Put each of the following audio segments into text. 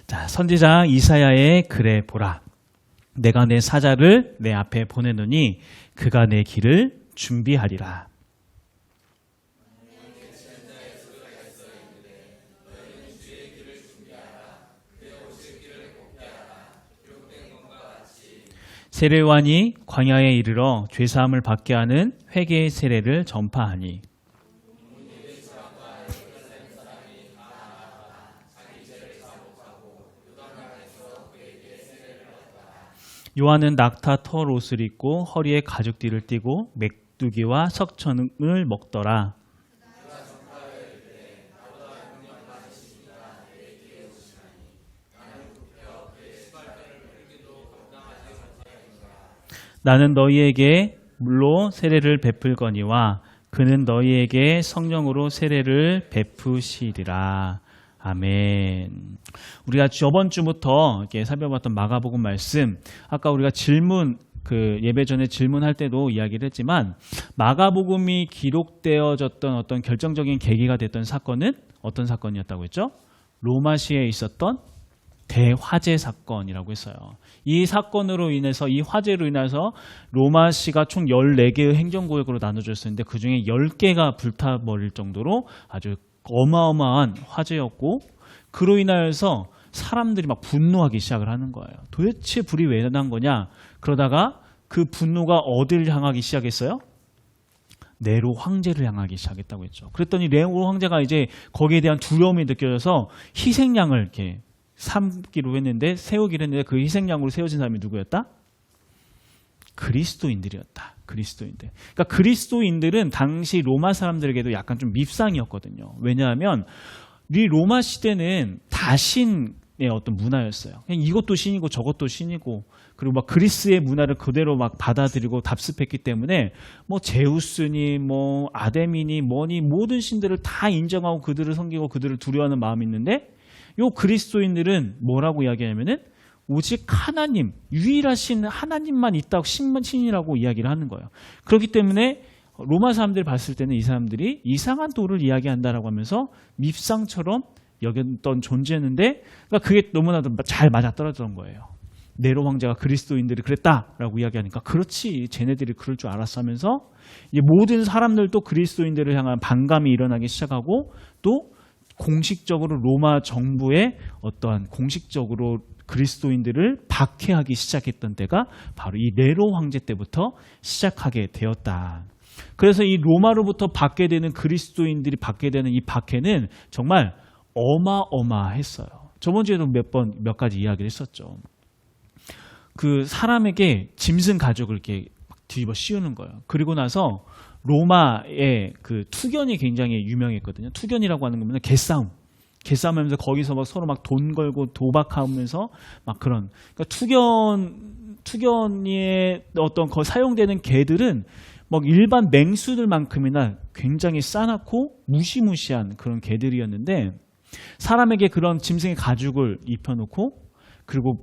자, 선지자 이사야의 글에 보라. 내가 내 사자를 내 앞에 보내노니 그가 내 길을 준비하리라. 세례요한이 광야에 이르러 죄사함을 받게 하는 회개의 세례를 전파하니 요한은 낙타 털 옷을 입고 허리에 가죽띠를 띠고 메뚜기와 석천을 먹더라. 나는 너희에게 물로 세례를 베풀거니와 그는 너희에게 성령으로 세례를 베푸시리라. 아멘. 우리가 저번 주부터 이렇게 살펴봤던 마가복음 말씀, 아까 우리가 예배 전에 질문할 때도 이야기를 했지만 마가복음이 기록되어졌던 어떤 결정적인 계기가 됐던 사건은 어떤 사건이었다고 했죠? 로마시에 있었던 대화재 사건이라고 했어요. 이 사건으로 인해서, 이 화재로 인해서 로마시가 총 14개의 행정구역으로 나눠졌었는데 그 중에 10개가 불타버릴 정도로 아주 어마어마한 화재였고, 그로 인하여서 사람들이 막 분노하기 시작을 하는 거예요. 도대체 불이 왜 난 거냐? 그러다가 그 분노가 어디를 향하기 시작했어요? 네로 황제를 향하기 시작했다고 했죠. 그랬더니 네로 황제가 이제 거기에 대한 두려움이 느껴져서 희생양을 이렇게 세우기로 했는데 그 희생양으로 세워진 사람이 누구였다? 그리스도인들이었다. 그리스도인들. 그러니까 그리스도인들은 당시 로마 사람들에게도 약간 좀 밉상이었거든요. 왜냐하면 이 로마 시대는 다신의 어떤 문화였어요. 그냥 이것도 신이고 저것도 신이고, 그리고 막 그리스의 문화를 그대로 막 받아들이고 답습했기 때문에 뭐 제우스니 뭐 아데미니 뭐니 모든 신들을 다 인정하고 그들을 섬기고 그들을 두려워하는 마음이 있는데, 요 그리스도인들은 뭐라고 이야기하냐면은 오직 하나님, 유일하신 하나님만 있다고 신이라고 이야기를 하는 거예요. 그렇기 때문에 로마 사람들이 봤을 때는 이 사람들이 이상한 도를 이야기한다라고 하면서 밉상처럼 여겼던 존재였는데, 그러니까 그게 너무나도 잘 맞아떨어졌던 거예요. 네로 황제가 그리스도인들이 그랬다라고 이야기하니까 그렇지, 쟤네들이 그럴 줄 알았어 하면서 이제 모든 사람들도 그리스도인들을 향한 반감이 일어나기 시작하고, 또 공식적으로 로마 정부의 어떠한 공식적으로 그리스도인들을 박해하기 시작했던 때가 바로 이 네로 황제 때부터 시작하게 되었다. 그래서 이 로마로부터 받게 되는 그리스도인들이 받게 되는 이 박해는 정말 어마어마했어요. 저번 주에도 몇 가지 이야기를 했었죠. 그 사람에게 짐승 가죽을 이렇게 뒤집어 씌우는 거예요. 그리고 나서 로마의 그 투견이 굉장히 유명했거든요. 투견이라고 하는 거는 개싸움하면서 거기서 막 서로 막 돈 걸고 도박하면서 막 그런, 그러니까 투견에 어떤 사용되는 개들은 막 일반 맹수들만큼이나 굉장히 싸납고 무시무시한 그런 개들이었는데, 사람에게 그런 짐승의 가죽을 입혀놓고 그리고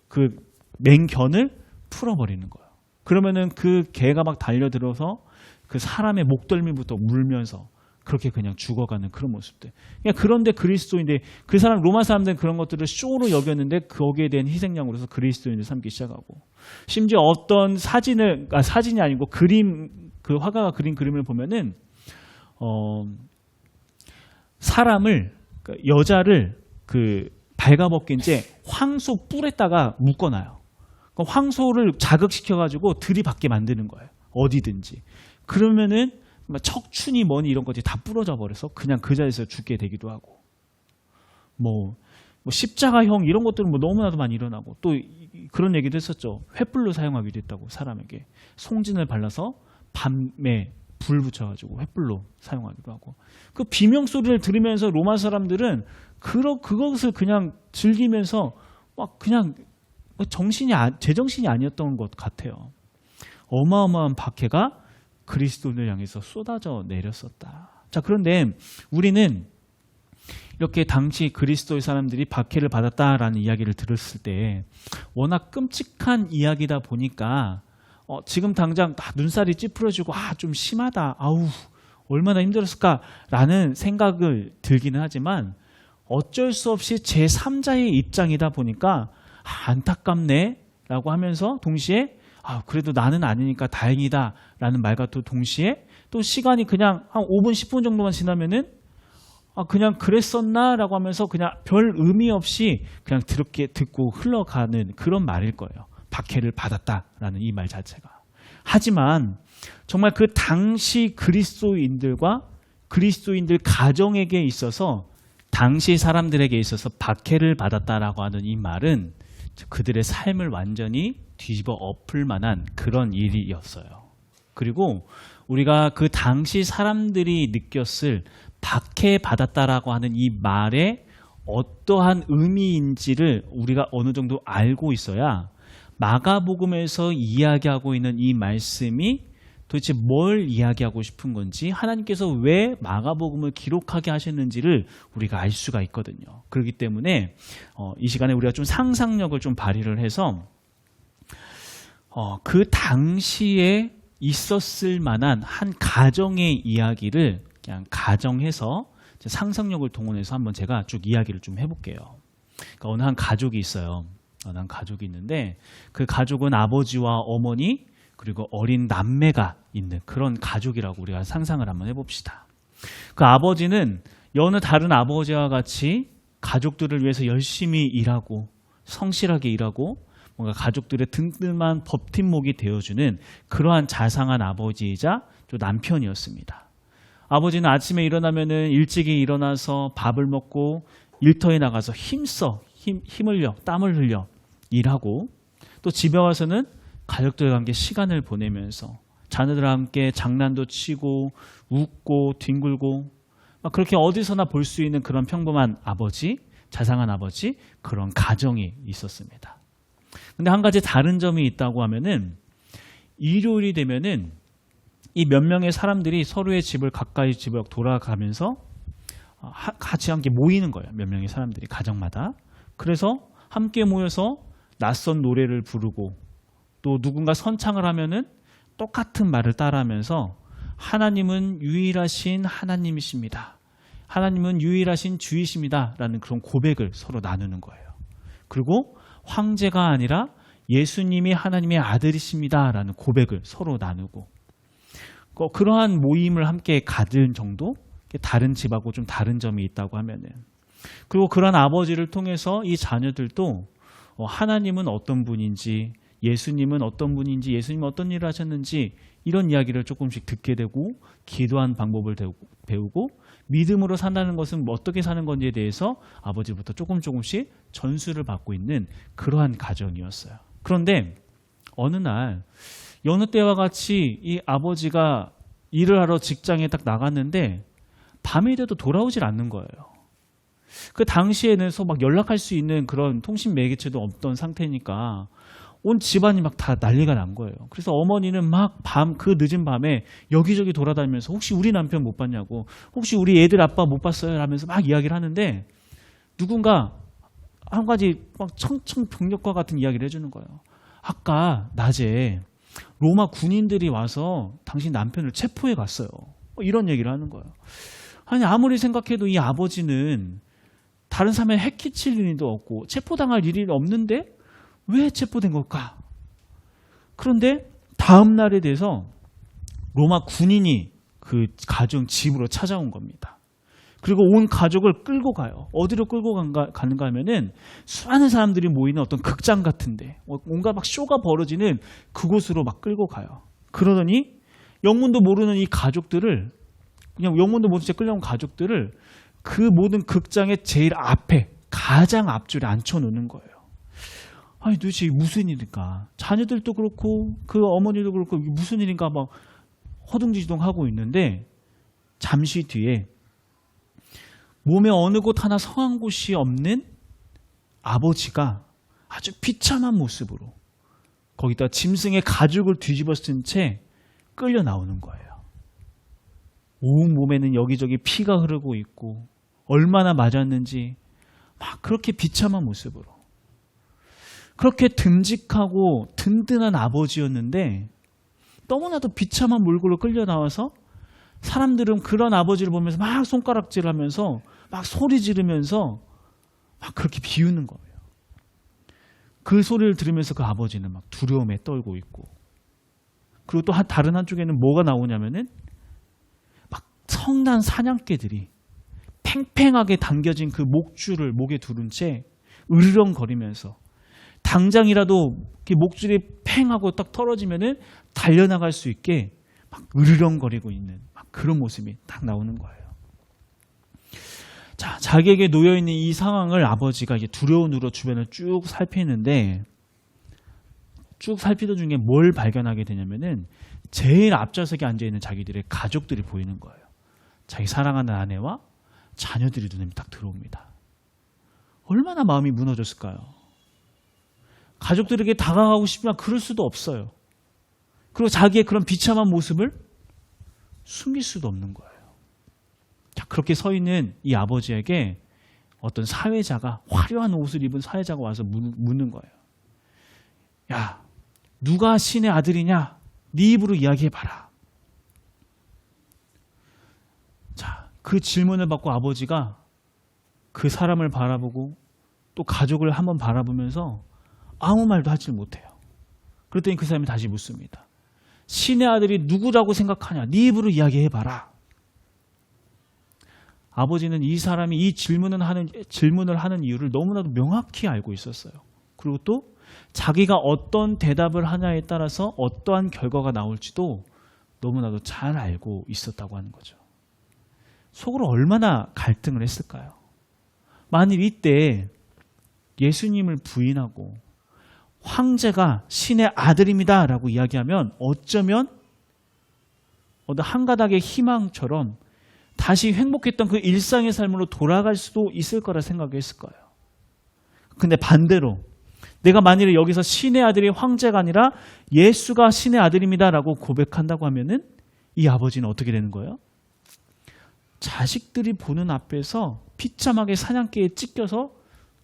그 맹견을 풀어버리는 거예요. 그러면은 그 개가 막 달려들어서 그 사람의 목덜미부터 물면서 그렇게 그냥 죽어가는 그런 모습들. 그런데 그리스도인데, 그 사람 로마 사람들은 그런 것들을 쇼로 여겼는데 거기에 대한 희생양으로서 그리스도인을 삼기 시작하고, 심지어 어떤 사진이 아니고 그 화가가 그린 그림을 보면은 사람을, 여자를 그 발가벗긴 채 황소 뿔에다가 묶어놔요. 황소를 자극시켜가지고 들이받게 만드는 거예요. 어디든지. 그러면은 척추니 뭐니 이런 것들이 다 부러져 버려서 그냥 그 자리에서 죽게 되기도 하고, 뭐 십자가형 이런 것들은 뭐 너무나도 많이 일어나고, 또 그런 얘기도 했었죠. 횃불로 사용하기도 했다고. 사람에게 송진을 발라서 밤에 불 붙여가지고 횃불로 사용하기도 하고. 그 비명 소리를 들으면서 로마 사람들은 그것을 그냥 즐기면서 막 그냥 제정신이 아니었던 것 같아요. 어마어마한 박해가 그리스도인을 향해서 쏟아져 내렸었다. 자, 그런데 우리는 이렇게 당시 그리스도의 사람들이 박해를 받았다라는 이야기를 들었을 때 워낙 끔찍한 이야기다 보니까 지금 당장 눈살이 찌푸려지고 좀 심하다, 아우 얼마나 힘들었을까라는 생각을 들기는 하지만 어쩔 수 없이 제3자의 입장이다 보니까 안타깝네 라고 하면서 동시에 그래도 나는 아니니까 다행이다 라는 말과 또 동시에 또 시간이 그냥 한 5분 10분 정도만 지나면은 그냥 그랬었나 라고 하면서 그냥 별 의미 없이 그냥 듣고 흘러가는 그런 말일 거예요. 박해를 받았다라는 이 말 자체가. 하지만 정말 그 당시 그리스도인들과 그리스도인들 가정에게 있어서 당시 사람들에게 있어서 박해를 받았다라고 하는 이 말은 그들의 삶을 완전히 뒤집어 엎을 만한 그런 일이었어요. 그리고 우리가 그 당시 사람들이 느꼈을 박해받았다라고 하는 이 말의 어떠한 의미인지를 우리가 어느 정도 알고 있어야 마가복음에서 이야기하고 있는 이 말씀이 도대체 뭘 이야기하고 싶은 건지 하나님께서 왜 마가복음을 기록하게 하셨는지를 우리가 알 수가 있거든요. 그렇기 때문에 이 시간에 우리가 좀 상상력을 좀 발휘를 해서 그 당시에 있었을 만한 한 가정의 이야기를 그냥 가정해서 상상력을 동원해서 한번 제가 쭉 이야기를 좀 해볼게요. 그러니까 어느 한 가족이 있어요. 한 가족이 있는데 그 가족은 아버지와 어머니 그리고 어린 남매가 있는 그런 가족이라고 우리가 상상을 한번 해봅시다. 그 아버지는 여느 다른 아버지와 같이 가족들을 위해서 열심히 일하고 성실하게 일하고 뭔가 가족들의 든든한 버팀목이 되어주는 그러한 자상한 아버지이자 또 남편이었습니다. 아버지는 아침에 일어나면은 일찍이 일어나서 밥을 먹고 일터에 나가서 힘을 흘려 땀을 흘려 일하고 또 집에 와서는 가족들과 함께 시간을 보내면서 자녀들과 함께 장난도 치고 웃고 뒹굴고 그렇게 어디서나 볼 수 있는 그런 평범한 아버지, 자상한 아버지 그런 가정이 있었습니다. 근데 한 가지 다른 점이 있다고 하면은 일요일이 되면은 이 몇 명의 사람들이 서로의 집을 가까이 집을 돌아가면서 같이 함께 모이는 거예요. 몇 명의 사람들이 가정마다. 그래서 함께 모여서 낯선 노래를 부르고 또 누군가 선창을 하면은 똑같은 말을 따라하면서 하나님은 유일하신 하나님이십니다. 하나님은 유일하신 주이십니다. 라는 그런 고백을 서로 나누는 거예요. 그리고 황제가 아니라 예수님이 하나님의 아들이십니다. 라는 고백을 서로 나누고 그러한 모임을 함께 가진 정도? 다른 집하고 좀 다른 점이 있다고 하면은 그리고 그런 아버지를 통해서 이 자녀들도 하나님은 어떤 분인지 예수님은 어떤 분인지 예수님은 어떤 일을 하셨는지 이런 이야기를 조금씩 듣게 되고 기도한 방법을 배우고 믿음으로 산다는 것은 어떻게 사는 건지에 대해서 아버지부터 조금씩 전수를 받고 있는 그러한 가정이었어요. 그런데 어느 날 여느 때와 같이 이 아버지가 일을 하러 직장에 딱 나갔는데 밤이 돼도 돌아오질 않는 거예요. 그 당시에는 막 연락할 수 있는 그런 통신 매개체도 없던 상태니까 온 집안이 막 다 난리가 난 거예요. 그래서 어머니는 막 그 늦은 밤에 여기저기 돌아다니면서 혹시 우리 남편 못 봤냐고, 혹시 우리 애들 아빠 못 봤어요? 하면서 막 이야기를 하는데 누군가 한 가지 막 청청병력과 같은 이야기를 해주는 거예요. 아까 낮에 로마 군인들이 와서 당신 남편을 체포해 갔어요. 이런 얘기를 하는 거예요. 아니 아무리 생각해도 이 아버지는 다른 사람에 해끼칠 일도 없고 체포당할 일이 없는데 왜 체포된 걸까? 그런데 다음 날에 대해서 로마 군인이 그 가정 집으로 찾아온 겁니다. 그리고 온 가족을 끌고 가요. 어디로 끌고 가는가 하면은 수많은 사람들이 모이는 어떤 극장 같은데 뭔가 막 쇼가 벌어지는 그곳으로 막 끌고 가요. 그러더니 영문도 모르는 이 가족들을 그냥 영문도 모른 채 끌려온 가족들을 그 모든 극장의 제일 앞에 가장 앞줄에 앉혀놓는 거예요. 아니 도대체 무슨 일일까? 자녀들도 그렇고 그 어머니도 그렇고 무슨 일인가 막 허둥지둥하고 있는데 잠시 뒤에 몸에 어느 곳 하나 성한 곳이 없는 아버지가 아주 비참한 모습으로 거기다 짐승의 가죽을 뒤집어 쓴 채 끌려 나오는 거예요. 온 몸에는 여기저기 피가 흐르고 있고 얼마나 맞았는지 막 그렇게 비참한 모습으로 그렇게 듬직하고 든든한 아버지였는데 너무나도 비참한 몰골로 끌려 나와서 사람들은 그런 아버지를 보면서 막 손가락질하면서 막 소리 지르면서 막 그렇게 비우는 거예요. 그 소리를 들으면서 그 아버지는 막 두려움에 떨고 있고, 그리고 또 다른 한쪽에는 뭐가 나오냐면은 막 성난 사냥개들이 팽팽하게 당겨진 그 목줄을 목에 두른 채 으르렁거리면서 당장이라도 목줄이 팽하고 딱 떨어지면은 달려나갈 수 있게 막 으르렁거리고 있는 막 그런 모습이 딱 나오는 거예요. 자, 자기에게 놓여있는 이 상황을 아버지가 이제 두려운 눈으로 주변을 쭉 살피는데, 쭉 살피던 중에 뭘 발견하게 되냐면은 제일 앞좌석에 앉아있는 자기들의 가족들이 보이는 거예요. 자기 사랑하는 아내와 자녀들이 눈에 딱 들어옵니다. 얼마나 마음이 무너졌을까요? 가족들에게 다가가고 싶지만 그럴 수도 없어요. 그리고 자기의 그런 비참한 모습을 숨길 수도 없는 거예요. 자, 그렇게 서 있는 이 아버지에게 어떤 사회자가, 화려한 옷을 입은 사회자가 와서 묻는 거예요. 야, 누가 신의 아들이냐? 네 입으로 이야기해봐라. 자, 그 질문을 받고 아버지가 그 사람을 바라보고 또 가족을 한번 바라보면서 아무 말도 하지 못해요. 그랬더니 그 사람이 다시 묻습니다. 신의 아들이 누구라고 생각하냐? 네 입으로 이야기해봐라. 아버지는 이 사람이 이 질문을 하는 이유를 너무나도 명확히 알고 있었어요. 그리고 또 자기가 어떤 대답을 하냐에 따라서 어떠한 결과가 나올지도 너무나도 잘 알고 있었다고 하는 거죠. 속으로 얼마나 갈등을 했을까요? 만일 이때 예수님을 부인하고 황제가 신의 아들입니다 라고 이야기하면 어쩌면 어떤 한 가닥의 희망처럼 다시 행복했던 그 일상의 삶으로 돌아갈 수도 있을 거라 생각했을 거예요. 근데 반대로 내가 만일에 여기서 신의 아들이 황제가 아니라 예수가 신의 아들입니다 라고 고백한다고 하면은 이 아버지는 어떻게 되는 거예요? 자식들이 보는 앞에서 비참하게 사냥개에 찢겨서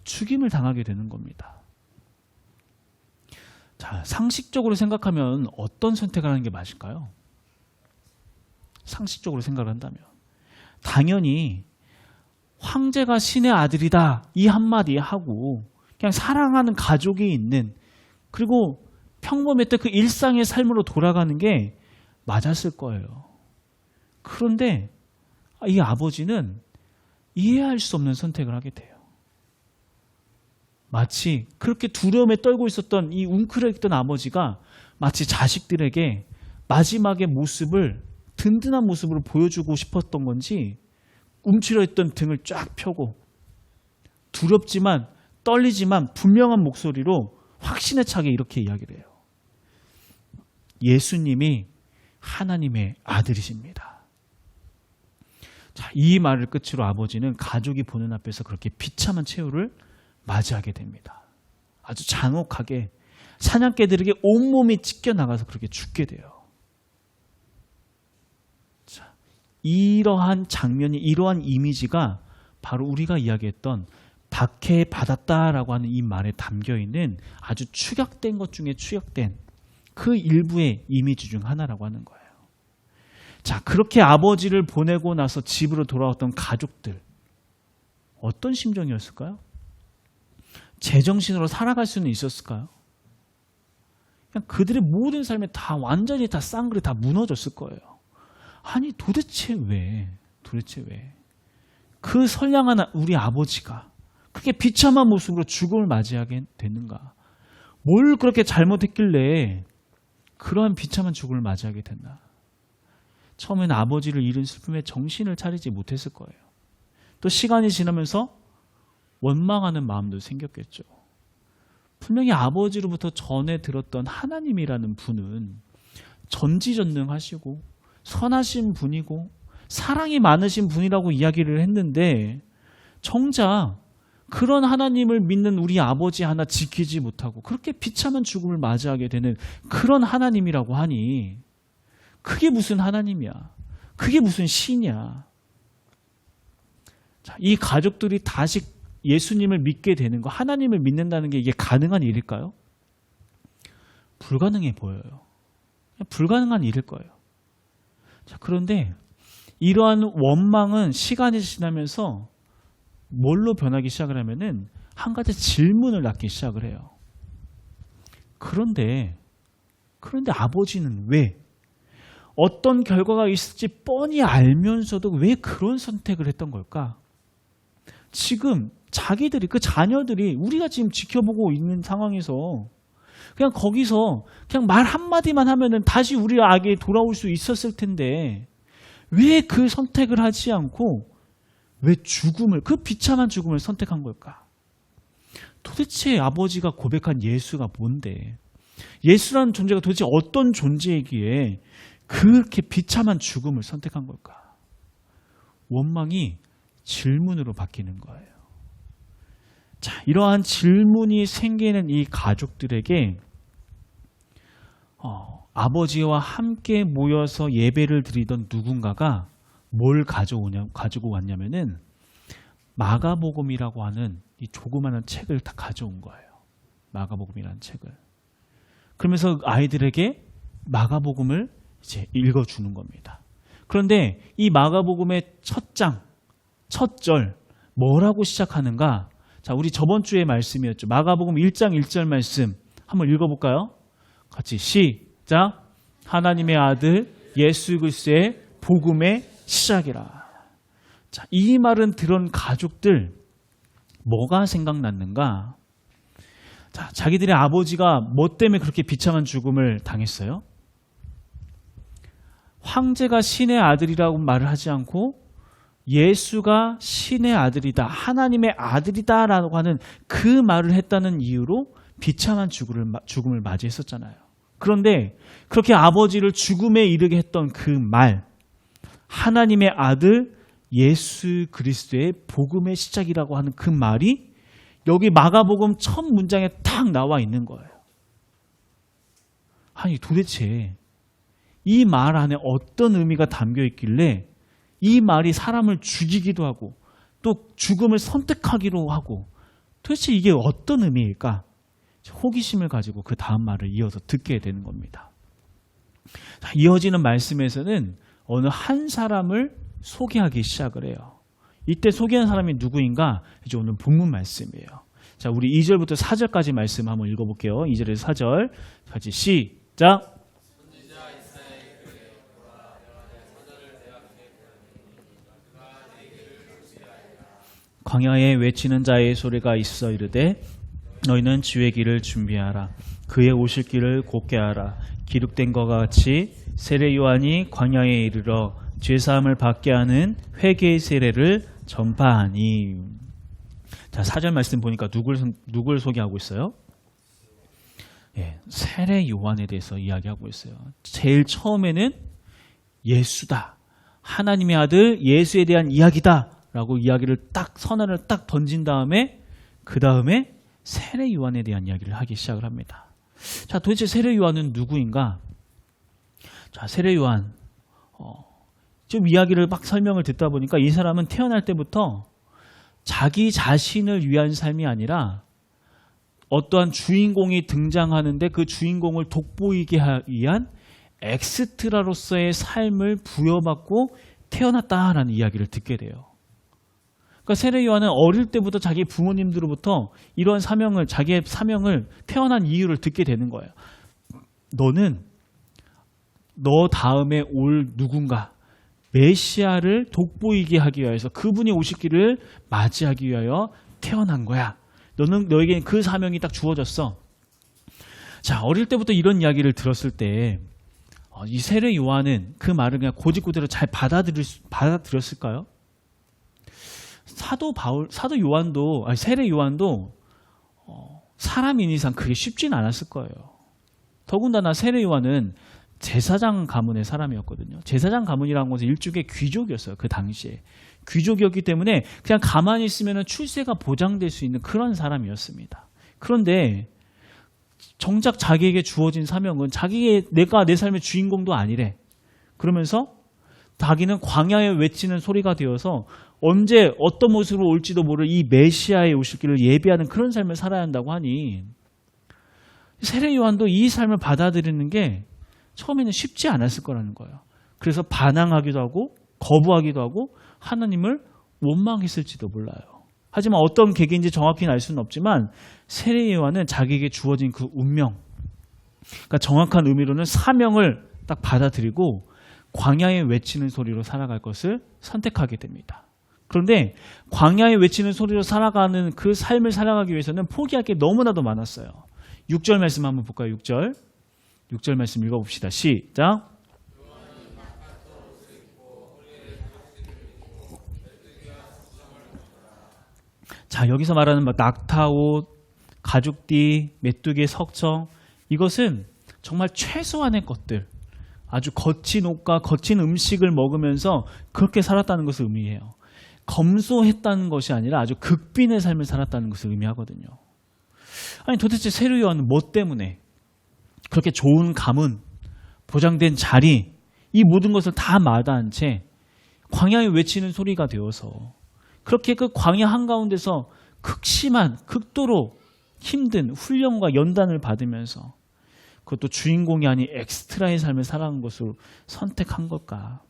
죽임을 당하게 되는 겁니다. 자, 상식적으로 생각하면 어떤 선택을 하는 게 맞을까요? 상식적으로 생각을 한다면 당연히 황제가 신의 아들이다 이 한마디 하고 그냥 사랑하는 가족이 있는, 그리고 평범했던 그 일상의 삶으로 돌아가는 게 맞았을 거예요. 그런데 이 아버지는 이해할 수 없는 선택을 하게 돼요. 마치 그렇게 두려움에 떨고 있었던 이 웅크려있던 아버지가 마치 자식들에게 마지막의 모습을, 든든한 모습으로 보여주고 싶었던 건지 움츠려있던 등을 쫙 펴고 두렵지만 떨리지만 분명한 목소리로 확신에 차게 이렇게 이야기를 해요. 예수님이 하나님의 아들이십니다. 자, 이 말을 끝으로 아버지는 가족이 보는 앞에서 그렇게 비참한 최후를 맞이하게 됩니다. 아주 잔혹하게 사냥개들에게 온몸이 찢겨나가서 그렇게 죽게 돼요. 자, 이러한 장면이, 이러한 이미지가 바로 우리가 이야기했던 박해받았다라고 하는 이 말에 담겨있는 아주 축약된 것 중에 축약된 그 일부의 이미지 중 하나라고 하는 거예요. 자, 그렇게 아버지를 보내고 나서 집으로 돌아왔던 가족들, 어떤 심정이었을까요? 제정신으로 살아갈 수는 있었을까요? 그냥 그들의 모든 삶에 다 완전히 다 쌍그리 다 무너졌을 거예요. 아니 도대체 왜 그 선량한 우리 아버지가 그렇게 비참한 모습으로 죽음을 맞이하게 됐는가? 뭘 그렇게 잘못했길래 그러한 비참한 죽음을 맞이하게 됐나? 처음에는 아버지를 잃은 슬픔에 정신을 차리지 못했을 거예요. 또 시간이 지나면서 원망하는 마음도 생겼겠죠. 분명히 아버지로부터 전해 들었던 하나님이라는 분은 전지전능하시고 선하신 분이고 사랑이 많으신 분이라고 이야기를 했는데, 정작 그런 하나님을 믿는 우리 아버지 하나 지키지 못하고 그렇게 비참한 죽음을 맞이하게 되는 그런 하나님이라고 하니 그게 무슨 하나님이야? 그게 무슨 신이야? 자, 이 가족들이 다시 예수님을 믿게 되는 거, 하나님을 믿는다는 게 이게 가능한 일일까요? 불가능해 보여요. 불가능한 일일 거예요. 자, 그런데 이러한 원망은 시간이 지나면서 뭘로 변하기 시작을 하면은 한 가지 질문을 낳기 시작을 해요. 그런데 아버지는 왜? 어떤 결과가 있을지 뻔히 알면서도 왜 그런 선택을 했던 걸까? 지금 자기들이, 그 자녀들이 우리가 지금 지켜보고 있는 상황에서 그냥 거기서 그냥 말 한마디만 하면은 다시 우리 악에 돌아올 수 있었을 텐데 왜 그 선택을 하지 않고 왜 죽음을, 그 비참한 죽음을 선택한 걸까? 도대체 아버지가 고백한 예수가 뭔데? 예수라는 존재가 도대체 어떤 존재이기에 그렇게 비참한 죽음을 선택한 걸까? 원망이 질문으로 바뀌는 거예요. 자, 이러한 질문이 생기는 이 가족들에게 아버지와 함께 모여서 예배를 드리던 누군가가 뭘 가지고 왔냐면은 마가복음이라고 하는 이 조그마한 책을 다 가져온 거예요. 마가복음이라는 책을. 그러면서 아이들에게 마가복음을 이제 읽어주는 겁니다. 그런데 이 마가복음의 첫 장, 첫 절, 뭐라고 시작하는가? 자, 우리 저번 주의 말씀이었죠. 마가복음 1장 1절 말씀 한번 읽어볼까요? 같이 시작. 하나님의 아들 예수 그리스도의 복음의 시작이라. 자, 이 말은 들은 가족들 뭐가 생각났는가? 자, 자기들의 아버지가 뭐 때문에 그렇게 비참한 죽음을 당했어요? 황제가 신의 아들이라고 말을 하지 않고 예수가 신의 아들이다, 하나님의 아들이다라고 하는 그 말을 했다는 이유로 비참한 죽음을 맞이했었잖아요. 그런데 그렇게 아버지를 죽음에 이르게 했던 그 말, 하나님의 아들 예수 그리스도의 복음의 시작이라고 하는 그 말이 여기 마가복음 첫 문장에 딱 나와 있는 거예요. 아니 도대체 이 말 안에 어떤 의미가 담겨 있길래 이 말이 사람을 죽이기도 하고 또 죽음을 선택하기로 하고 도대체 이게 어떤 의미일까? 호기심을 가지고 그 다음 말을 이어서 듣게 되는 겁니다. 자, 이어지는 말씀에서는 어느 한 사람을 소개하기 시작을 해요. 이때 소개한 사람이 누구인가? 이제 오늘 본문 말씀이에요. 자, 우리 2절부터 4절까지 말씀 한번 읽어볼게요. 2절에서 4절 같이 시작. 광야에 외치는 자의 소리가 있어 이르되 너희는 주의 길을 준비하라. 그의 오실 길을 곧게 하라. 기록된 것과 같이 세례 요한이 광야에 이르러 죄사함을 받게 하는 회개의 세례를 전파하니. 자, 4절 말씀 보니까 누굴 소개하고 있어요? 예, 세례 요한에 대해서 이야기하고 있어요. 제일 처음에는 예수다, 하나님의 아들 예수에 대한 이야기다 라고 이야기를 딱 선언을 딱 던진 다음에 그 다음에 세례 요한에 대한 이야기를 하기 시작을 합니다. 자, 도대체 세례 요한은 누구인가? 자, 세례 요한 좀 이야기를 막 설명을 듣다 보니까 이 사람은 태어날 때부터 자기 자신을 위한 삶이 아니라 어떠한 주인공이 등장하는데 그 주인공을 돋보이게 하기 위한 엑스트라로서의 삶을 부여받고 태어났다라는 이야기를 듣게 돼요. 그러니까 세례 요한은 어릴 때부터 자기 부모님들로부터 이런 자기의 사명을 태어난 이유를 듣게 되는 거예요. 너는 너 다음에 올 누군가 메시아를 돋보이게 하기 위해서 그분이 오실 길을 맞이하기 위하여 태어난 거야. 너에게 그 사명이 딱 주어졌어. 자, 어릴 때부터 이런 이야기를 들었을 때 이 세례 요한은 그 말을 그냥 고집고대로 잘 받아들였을까요? 세례 요한도 사람인 이상 그게 쉽진 않았을 거예요. 더군다나 세례 요한은 제사장 가문의 사람이었거든요. 제사장 가문이라는 것은 일종의 귀족이었어요. 그 당시에. 귀족이었기 때문에 그냥 가만히 있으면 출세가 보장될 수 있는 그런 사람이었습니다. 그런데 정작 자기에게 주어진 사명은 내가 내 삶의 주인공도 아니래. 그러면서 자기는 광야에 외치는 소리가 되어서 언제 어떤 모습으로 올지도 모를 이 메시아의 오실 길을 예비하는 그런 삶을 살아야 한다고 하니 세례 요한도 이 삶을 받아들이는 게 처음에는 쉽지 않았을 거라는 거예요. 그래서 반항하기도 하고 거부하기도 하고 하나님을 원망했을지도 몰라요. 하지만 어떤 계기인지 정확히는 알 수는 없지만 세례 요한은 자기에게 주어진 그 운명, 그러니까 정확한 의미로는 사명을 딱 받아들이고 광야에 외치는 소리로 살아갈 것을 선택하게 됩니다. 그런데 광야에 외치는 소리로 살아가는 그 삶을 살아가기 위해서는 포기할 게 너무나도 많았어요. 6절 말씀 한번 볼까요? 6절 말씀 읽어봅시다. 시작. 자, 여기서 말하는 낙타옷, 가죽띠, 메뚜기, 석청, 이것은 정말 최소한의 것들, 아주 거친 옷과 거친 음식을 먹으면서 그렇게 살았다는 것을 의미해요. 검소했다는 것이 아니라 아주 극빈의 삶을 살았다는 것을 의미하거든요. 아니 도대체 세례 요한은 뭐 때문에 그렇게 좋은 가문, 보장된 자리, 이 모든 것을 다 마다한 채 광야에 외치는 소리가 되어서 그렇게 그 광야 한가운데서 극심한, 극도로 힘든 훈련과 연단을 받으면서 그것도 주인공이 아닌 엑스트라의 삶을 살아가는 것으로 선택한 걸까?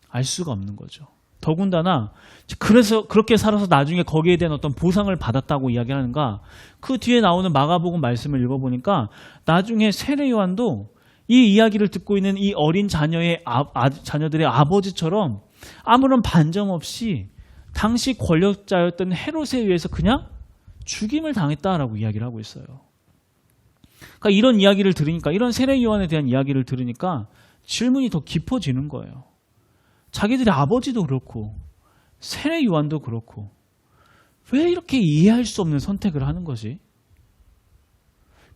알 수가 없는 거죠. 더군다나 그래서 그렇게 살아서 나중에 거기에 대한 어떤 보상을 받았다고 이야기하는가? 그 뒤에 나오는 마가복음 말씀을 읽어보니까 나중에 세례 요한도 이 이야기를 듣고 있는 이 어린 자녀들의 아버지처럼 아무런 반정 없이 당시 권력자였던 헤롯에 의해서 그냥 죽임을 당했다라고 이야기를 하고 있어요. 그러니까 이런 이야기를 들으니까, 이런 세례 요한에 대한 이야기를 들으니까 질문이 더 깊어지는 거예요. 자기들의 아버지도 그렇고 세례 요한도 그렇고 왜 이렇게 이해할 수 없는 선택을 하는 거지?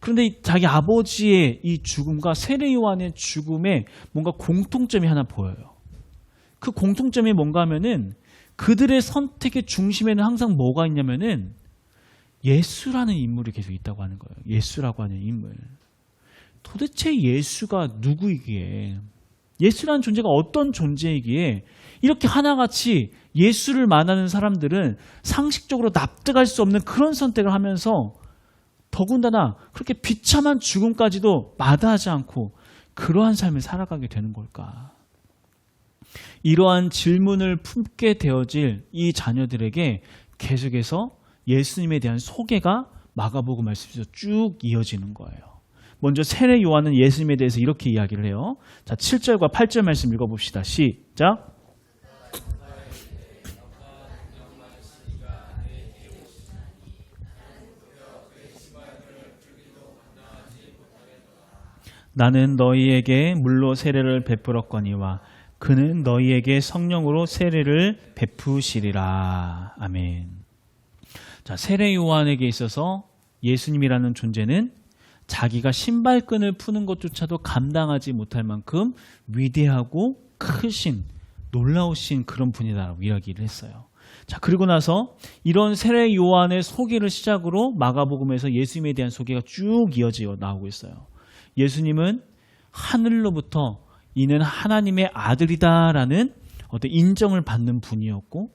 그런데 자기 아버지의 이 죽음과 세례 요한의 죽음에 뭔가 공통점이 하나 보여요. 그 공통점이 뭔가 하면은 그들의 선택의 중심에는 항상 뭐가 있냐면은 예수라는 인물이 계속 있다고 하는 거예요. 예수라고 하는 인물. 도대체 예수가 누구이기에, 예수라는 존재가 어떤 존재이기에 이렇게 하나같이 예수를 만나는 사람들은 상식적으로 납득할 수 없는 그런 선택을 하면서 더군다나 그렇게 비참한 죽음까지도 마다하지 않고 그러한 삶을 살아가게 되는 걸까? 이러한 질문을 품게 되어질 이 자녀들에게 계속해서 예수님에 대한 소개가 마가복음 말씀에서 쭉 이어지는 거예요. 먼저 세례 요한은 예수님에 대해서 이렇게 이야기를 해요. 자, 7절과 8절 말씀 읽어봅시다. 시작. 나는 너희에게 물로 세례를 베풀었거니와 그는 너희에게 성령으로 세례를 베푸시리라. 아멘. 자, 세례 요한에게 있어서 예수님이라는 존재는 자기가 신발끈을 푸는 것조차도 감당하지 못할 만큼 위대하고 크신, 놀라우신 그런 분이다라고 이야기를 했어요. 자, 그리고 나서 이런 세례 요한의 소개를 시작으로 마가복음에서 예수님에 대한 소개가 쭉 이어져 나오고 있어요. 예수님은 하늘로부터 이는 하나님의 아들이다라는 어떤 인정을 받는 분이었고,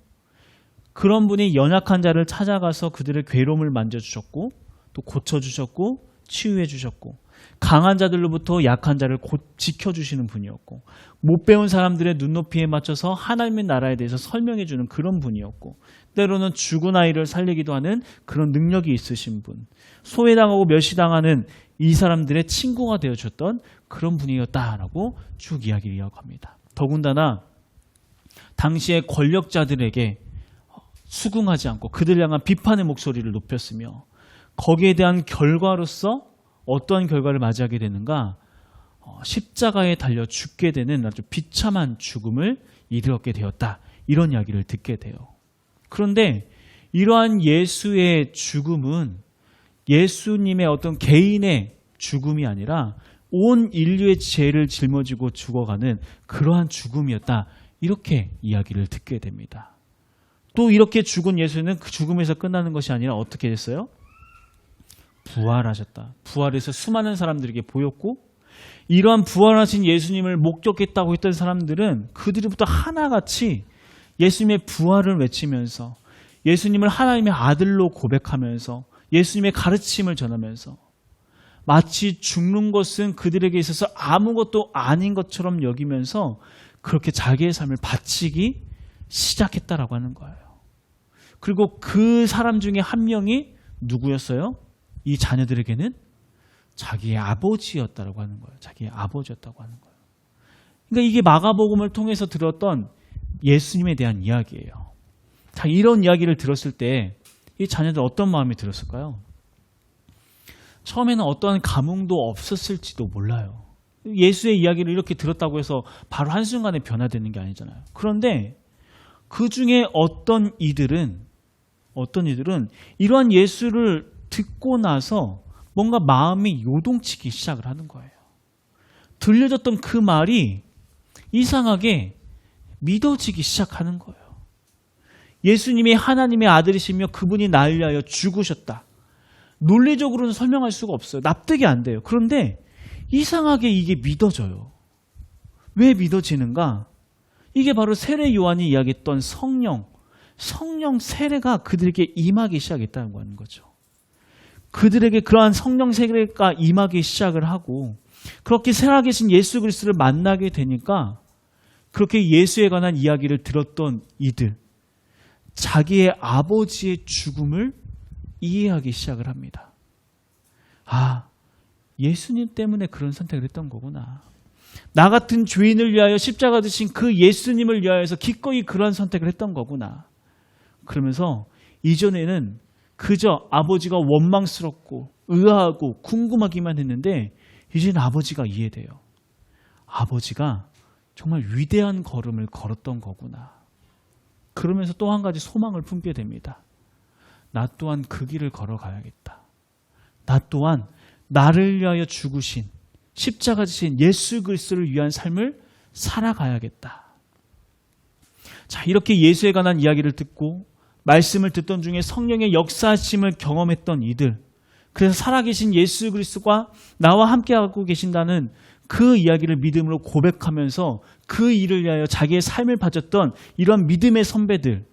그런 분이 연약한 자를 찾아가서 그들의 괴로움을 만져주셨고 또 고쳐주셨고 치유해 주셨고, 강한 자들로부터 약한 자를 지켜주시는 분이었고, 못 배운 사람들의 눈높이에 맞춰서 하나님의 나라에 대해서 설명해 주는 그런 분이었고, 때로는 죽은 아이를 살리기도 하는 그런 능력이 있으신 분, 소외당하고 멸시당하는 이 사람들의 친구가 되어줬던 그런 분이었다라고 쭉 이야기를 이어갑니다. 더군다나 당시의 권력자들에게 수긍하지 않고 그들을 향한 비판의 목소리를 높였으며, 거기에 대한 결과로서 어떠한 결과를 맞이하게 되는가? 십자가에 달려 죽게 되는 아주 비참한 죽음을 이르게 되었다. 이런 이야기를 듣게 돼요. 그런데 이러한 예수의 죽음은 예수님의 어떤 개인의 죽음이 아니라 온 인류의 죄를 짊어지고 죽어가는 그러한 죽음이었다. 이렇게 이야기를 듣게 됩니다. 또 이렇게 죽은 예수는 그 죽음에서 끝나는 것이 아니라 어떻게 됐어요? 부활하셨다. 부활해서 수많은 사람들에게 보였고, 이러한 부활하신 예수님을 목격했다고 했던 사람들은 그들부터 하나같이 예수님의 부활을 외치면서 예수님을 하나님의 아들로 고백하면서 예수님의 가르침을 전하면서 마치 죽는 것은 그들에게 있어서 아무것도 아닌 것처럼 여기면서 그렇게 자기의 삶을 바치기 시작했다라고 하는 거예요. 그리고 그 사람 중에 한 명이 누구였어요? 이 자녀들에게는 자기의 아버지였다고 하는 거예요. 자기의 아버지였다고 하는 거예요. 그러니까 이게 마가복음을 통해서 들었던 예수님에 대한 이야기예요. 자, 이런 이야기를 들었을 때 이 자녀들 어떤 마음이 들었을까요? 처음에는 어떠한 감흥도 없었을지도 몰라요. 예수의 이야기를 이렇게 들었다고 해서 바로 한순간에 변화되는 게 아니잖아요. 그런데 그 중에 어떤 이들은 이러한 예수를 듣고 나서 뭔가 마음이 요동치기 시작을 하는 거예요. 들려졌던 그 말이 이상하게 믿어지기 시작하는 거예요. 예수님이 하나님의 아들이시며 그분이 나를 위하여 죽으셨다. 논리적으로는 설명할 수가 없어요. 납득이 안 돼요. 그런데 이상하게 이게 믿어져요. 왜 믿어지는가? 이게 바로 세례 요한이 이야기했던 성령 세례가 그들에게 임하기 시작했다는 거는 거죠. 그들에게 그러한 성령 세례가 임하기 시작을 하고 그렇게 살아계신 예수 그리스도를 만나게 되니까 그렇게 예수에 관한 이야기를 들었던 이들, 자기의 아버지의 죽음을 이해하기 시작을 합니다. 아, 예수님 때문에 그런 선택을 했던 거구나. 나 같은 죄인을 위하여 십자가 지신 그 예수님을 위하여서 기꺼이 그런 선택을 했던 거구나. 그러면서 이전에는 그저 아버지가 원망스럽고 의아하고 궁금하기만 했는데 이제는 아버지가 이해돼요. 아버지가 정말 위대한 걸음을 걸었던 거구나. 그러면서 또 한 가지 소망을 품게 됩니다. 나 또한 그 길을 걸어가야겠다. 나 또한 나를 위하여 죽으신 십자가 지신 예수 그리스도를 위한 삶을 살아가야겠다. 자, 이렇게 예수에 관한 이야기를 듣고 말씀을 듣던 중에 성령의 역사하심을 경험했던 이들, 그래서 살아계신 예수 그리스도가 나와 함께하고 계신다는 그 이야기를 믿음으로 고백하면서 그 일을 위하여 자기의 삶을 바쳤던 이런 믿음의 선배들,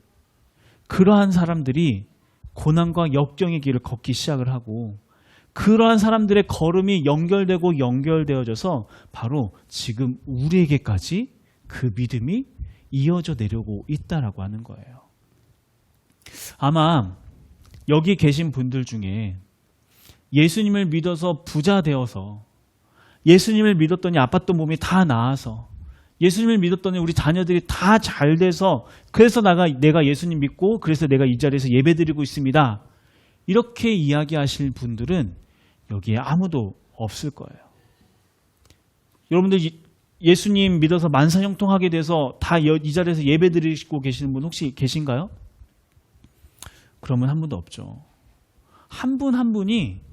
그러한 사람들이 고난과 역경의 길을 걷기 시작을 하고 그러한 사람들의 걸음이 연결되어져서 바로 지금 우리에게까지 그 믿음이 이어져 내려오고 있다라고 하는 거예요. 아마 여기 계신 분들 중에 예수님을 믿어서 부자 되어서 예수님을 믿었더니 아팠던 몸이 다 나아서 예수님을 믿었더니 우리 자녀들이 다 잘 돼서 그래서 내가 예수님 믿고 그래서 내가 이 자리에서 예배드리고 있습니다. 이렇게 이야기하실 분들은 여기에 아무도 없을 거예요. 여러분들 예수님 믿어서 만사형통하게 돼서 다 이 자리에서 예배드리고 계시는 분 혹시 계신가요? 그러면 한 분도 없죠. 한 분 한 분이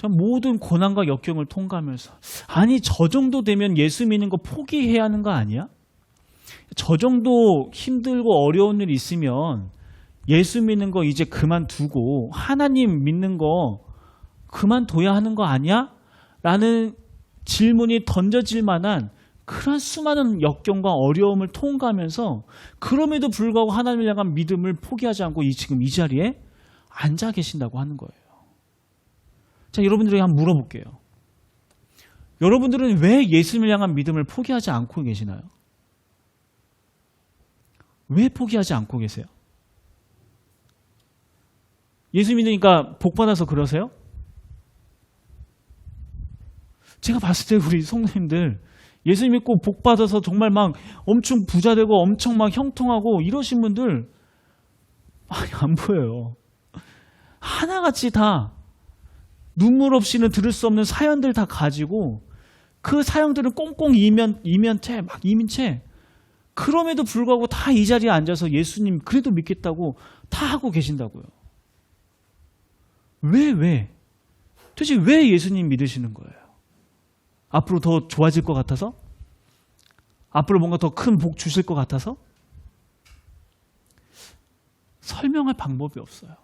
모든 고난과 역경을 통과하면서 아니 저 정도 되면 예수 믿는 거 포기해야 하는 거 아니야? 저 정도 힘들고 어려운 일 있으면 예수 믿는 거 이제 그만두고 하나님 믿는 거 그만둬야 하는 거 아니야? 라는 질문이 던져질 만한 그런 수많은 역경과 어려움을 통과하면서 그럼에도 불구하고 하나님을 향한 믿음을 포기하지 않고 지금 이 자리에 앉아 계신다고 하는 거예요. 자, 여러분들에게 한번 물어볼게요. 여러분들은 왜 예수님을 향한 믿음을 포기하지 않고 계시나요? 왜 포기하지 않고 계세요? 예수 믿으니까 복 받아서 그러세요? 제가 봤을 때 우리 성도님들 예수 믿고 복 받아서 정말 막 엄청 부자 되고 엄청 막 형통하고 이러신 분들 많이 안 보여요. 하나같이 다 눈물 없이는 들을 수 없는 사연들 다 가지고 그 사연들은 꽁꽁 이민 채 그럼에도 불구하고 다 이 자리에 앉아서 예수님 그래도 믿겠다고 다 하고 계신다고요. 왜? 도대체 왜 예수님 믿으시는 거예요? 앞으로 더 좋아질 것 같아서? 앞으로 뭔가 더 큰 복 주실 것 같아서? 설명할 방법이 없어요.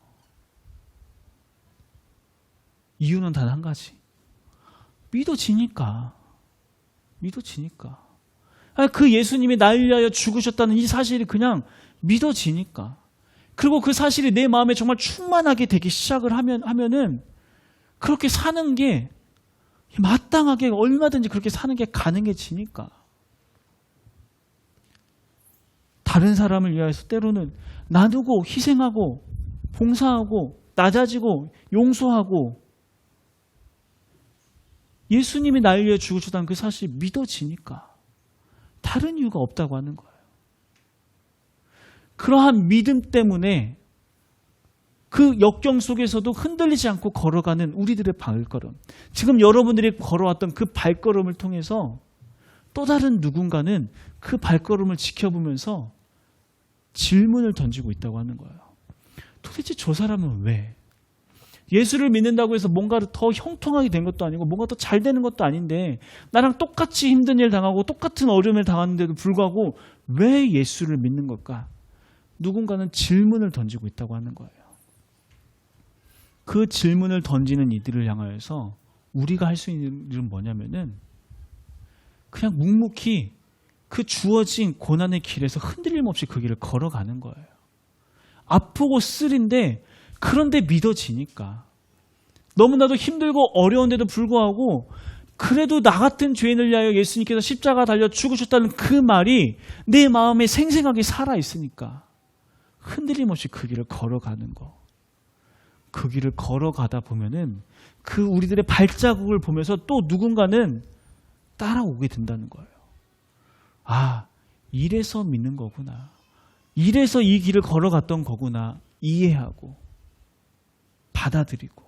이유는 단 한 가지. 믿어지니까. 그 예수님이 나를 위하여 죽으셨다는 이 사실이 그냥 믿어지니까. 그리고 그 사실이 내 마음에 정말 충만하게 되기 시작을 하면은 그렇게 사는 게 마땅하게 얼마든지 그렇게 사는 게 가능해지니까. 다른 사람을 위하여서 때로는 나누고 희생하고 봉사하고 낮아지고 용서하고 예수님이 나를 위해 죽으셨다는 그 사실이 믿어지니까 다른 이유가 없다고 하는 거예요. 그러한 믿음 때문에 그 역경 속에서도 흔들리지 않고 걸어가는 우리들의 발걸음, 지금 여러분들이 걸어왔던 그 발걸음을 통해서 또 다른 누군가는 그 발걸음을 지켜보면서 질문을 던지고 있다고 하는 거예요. 도대체 저 사람은 왜? 예수를 믿는다고 해서 뭔가 더 형통하게 된 것도 아니고 뭔가 더 잘 되는 것도 아닌데 나랑 똑같이 힘든 일 당하고 똑같은 어려움을 당하는데도 불구하고 왜 예수를 믿는 걸까? 누군가는 질문을 던지고 있다고 하는 거예요. 그 질문을 던지는 이들을 향하여서 우리가 할 수 있는 일은 뭐냐면은 그냥 묵묵히 그 주어진 고난의 길에서 흔들림 없이 그 길을 걸어가는 거예요. 아프고 쓰린데 그런데 믿어지니까 너무나도 힘들고 어려운데도 불구하고 그래도 나 같은 죄인을 위하여 예수님께서 십자가 달려 죽으셨다는 그 말이 내 마음에 생생하게 살아있으니까 흔들림 없이 그 길을 걸어가는 거. 그 길을 걸어가다 보면은 그 우리들의 발자국을 보면서 또 누군가는 따라오게 된다는 거예요. 아, 이래서 믿는 거구나. 이래서 이 길을 걸어갔던 거구나. 이해하고 받아들이고.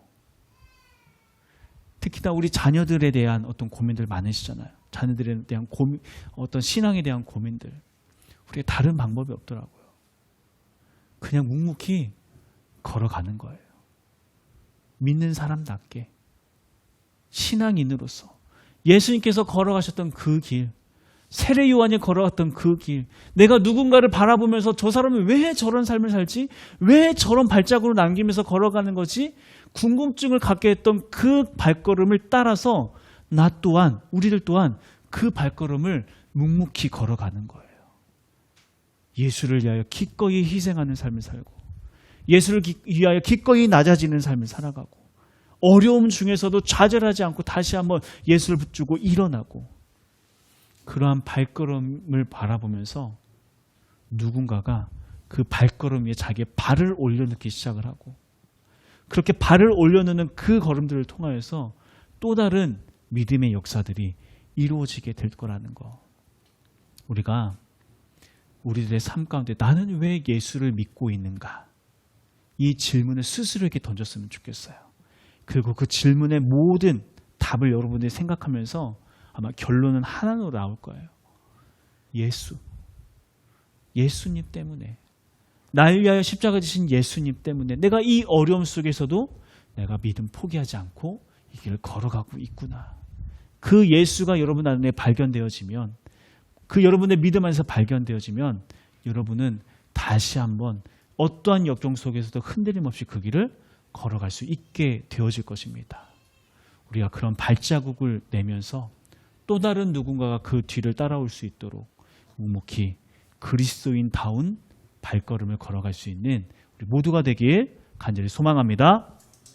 특히나 우리 자녀들에 대한 어떤 고민들 많으시잖아요. 자녀들에 대한 고민, 어떤 신앙에 대한 고민들. 우리가 다른 방법이 없더라고요. 그냥 묵묵히 걸어가는 거예요. 믿는 사람답게 신앙인으로서 예수님께서 걸어가셨던 그 길, 세례 요한이 걸어갔던 그 길, 내가 누군가를 바라보면서 저 사람은 왜 저런 삶을 살지? 왜 저런 발자국을 남기면서 걸어가는 거지? 궁금증을 갖게 했던 그 발걸음을 따라서 나 또한, 우리들 또한 그 발걸음을 묵묵히 걸어가는 거예요. 예수를 위하여 기꺼이 희생하는 삶을 살고 예수를 위하여 기꺼이 낮아지는 삶을 살아가고 어려움 중에서도 좌절하지 않고 다시 한번 예수를 붙들고 일어나고 그러한 발걸음을 바라보면서 누군가가 그 발걸음 위에 자기의 발을 올려놓기 시작을 하고 그렇게 발을 올려놓는 그 걸음들을 통하여서 또 다른 믿음의 역사들이 이루어지게 될 거라는 거. 우리가 우리들의 삶 가운데 나는 왜 예수를 믿고 있는가? 이 질문을 스스로에게 던졌으면 좋겠어요. 그리고 그 질문의 모든 답을 여러분들이 생각하면서 아마 결론은 하나로 나올 거예요. 예수님 때문에, 나를 위하여 십자가 지신 예수님 때문에 내가 이 어려움 속에서도 내가 믿음 포기하지 않고 이 길을 걸어가고 있구나. 그 예수가 여러분 안에 발견되어지면, 그 여러분의 믿음 안에서 발견되어지면 여러분은 다시 한번 어떠한 역경 속에서도 흔들림 없이 그 길을 걸어갈 수 있게 되어질 것입니다. 우리가 그런 발자국을 내면서 또 다른 누군가가 그 뒤를 따라올 수 있도록 묵묵히 그리스도인다운 발걸음을 걸어갈 수 있는 우리 모두가 되길 간절히 소망합니다.